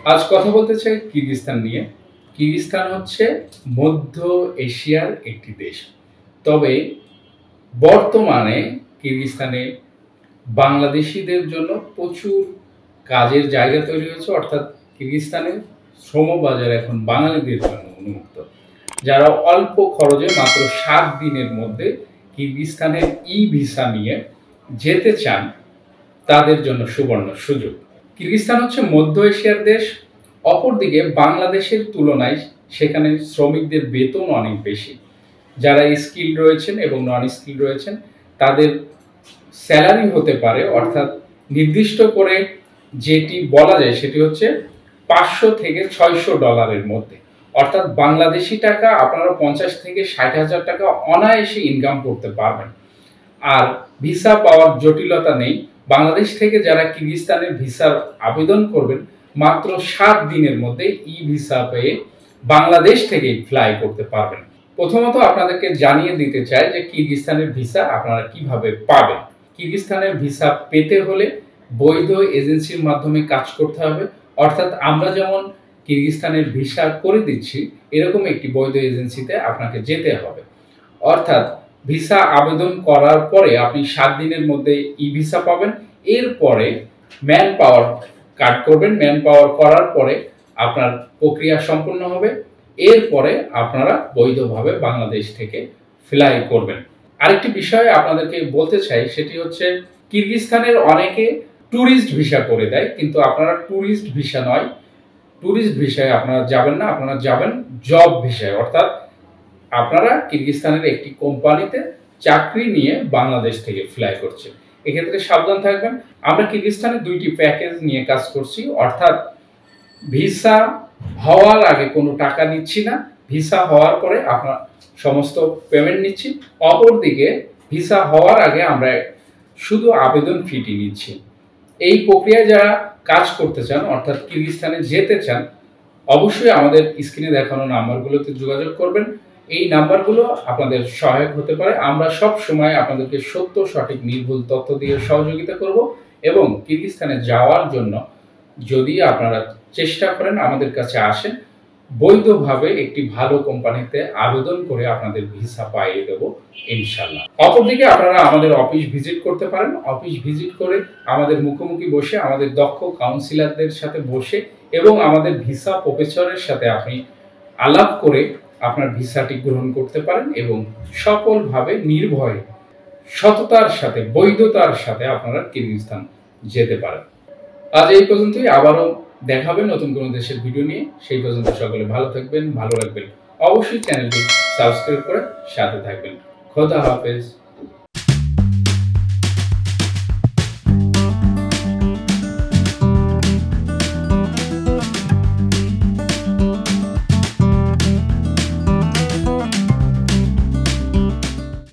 আজ কথা বলতে চাই কিরগিজস্তান নিয়ে। কিরগিজস্তান হচ্ছে মধ্য এশিয়ার একটি দেশ। তবে বর্তমানে কিরগিজস্তানে বাংলাদেশিদের জন্য প্রচুর কাজের জায়গা তৈরি হয়েছে, অর্থাৎ কিরগিজস্তানের শ্রমবাজার এখন বাঙালিদের জন্য উন্মুক্ত। যারা অল্প খরচে মাত্র ৭ দিনের মধ্যে কিরগিজস্তানের ভিসা নিয়ে যেতে চান, তাদের জন্য সুবর্ণ সুযোগ। কিরগিজস্তান হচ্ছে মধ্য এশিয়ার দেশ। অপরদিকে বাংলাদেশের তুলনায় সেখানে শ্রমিকদের বেতন অনেক বেশি। যারা স্কিল রয়েছেন এবং নন স্কিল রয়েছেন তাদের স্যালারি হতে পারে, অর্থাৎ নির্দিষ্ট করে যেটি বলা যায় সেটি হচ্ছে ৫০০ থেকে ৬০০ ডলারের মধ্যে। অর্থাৎ বাংলাদেশি টাকা আপনারা ৫০ থেকে ৬০,০০০ টাকা অনায়াসে ইনকাম করতে পারবেন। আর ভিসা পাওয়ার জটিলতা নেই। বাংলাদেশ থেকে যারা কিরগিজস্তানের ভিসার আবেদন করবেন মাত্র ৭ দিনের মধ্যে ভিসা পেয়ে বাংলাদেশ থেকেই ফ্লাই করতে পারবেন। প্রথমত আপনাদেরকে জানিয়ে দিতে চাই যে কিরগিজস্তানের ভিসা আপনারা কিভাবে পাবেন। কিরগিজস্তানের ভিসা পেতে হলে বৈধ এজেন্সির মাধ্যমে কাজ করতে হবে। অর্থাৎ আমরা যেমন কিরগিজস্তানের ভিসা করে দিচ্ছি, এরকম একটি বৈধ এজেন্সিতে আপনাকে যেতে হবে। অর্থাৎ ভিসা আবেদন করার পরে আপনি ৭ দিনের মধ্যে ভিসা পাবেন। এরপরে ম্যান পাওয়ার কার্ড করবেন। ম্যান পাওয়ার করার পরে আপনার প্রক্রিয়া সম্পূর্ণ হবে। এরপরে আপনারা বৈধভাবে বাংলাদেশ থেকে ফ্লাই করবেন। আরেকটি বিষয় আপনাদেরকে বলতে চাই, সেটি হচ্ছে কিরগিজস্তানের অনেকে ট্যুরিস্ট ভিসা করে দেয়, কিন্তু আপনারা ট্যুরিস্ট ভিসা নয়, ট্যুরিস্ট ভিসায় আপনারা যাবেন না, আপনারা যাবেন জব ভিসায়। অর্থাৎ আপনারা কিরগিজস্তানের একটি কোম্পানিতে চাকরি নিয়ে বাংলাদেশ থেকে ফ্লাই করছে। এক্ষেত্রে সাবধান থাকবেন। আমরা কিরগিজস্তানে ২টি প্যাকেজ নিয়ে কাজ করছি। অর্থাৎ ভিসা হওয়ার আগে কোনো টাকা নিচ্ছি না, ভিসা হওয়ার পরে আপনার সমস্ত পেমেন্ট নিচ্ছি। অপরদিকে ভিসা হওয়ার আগে আমরা শুধু আবেদন ফিটি নিচ্ছি। এই প্রক্রিয়ায় যারা কাজ করতে চান, অর্থাৎ কিরগিজস্তানে যেতে চান, অবশ্যই আমাদের স্ক্রিনে দেখানো নাম্বারগুলোতে যোগাযোগ করবেন। এই নাম্বারগুলো আপনাদের সহায়ক হতে পারে। আমরা সব সময় আপনাদেরকে সত্য, সঠিক, নির্ভুল তথ্য দিয়ে সহযোগিতা করব এবং কিরগিজস্তানে যাওয়ার জন্য যদি আপনারা চেষ্টা করেন, আমাদের কাছে আসেন, বৈধভাবে একটি ভালো কোম্পানিতে আবেদন করে আপনাদের ভিসা পাইয়ে দেব ইনশাল্লাহ। অপরদিকে আপনারা আমাদের অফিস ভিজিট করতে পারেন। অফিস ভিজিট করে আমাদের মুখোমুখি বসে, আমাদের দক্ষ কাউন্সিলরদের সাথে বসে এবং আমাদের ভিসা প্রফেসরের সাথে আপনি আলাপ করে আপনার ভিসাটি গ্রহণ করতে পারেন এবং সফলভাবে নির্ভয়ে সততার সাথে, বৈধতার সাথে আপনারা কিরগিজস্তান যেতে পারেন। আজ এই পর্যন্তই। আবারও দেখা হবে নতুন কোনো দেশের ভিডিও নিয়ে। সেই পর্যন্ত সকলে ভালো থাকবেন, ভালো রাখবেন। অবশ্যই চ্যানেলটি সাবস্ক্রাইব করে সাথে থাকবেন। খোদা হাফেজ।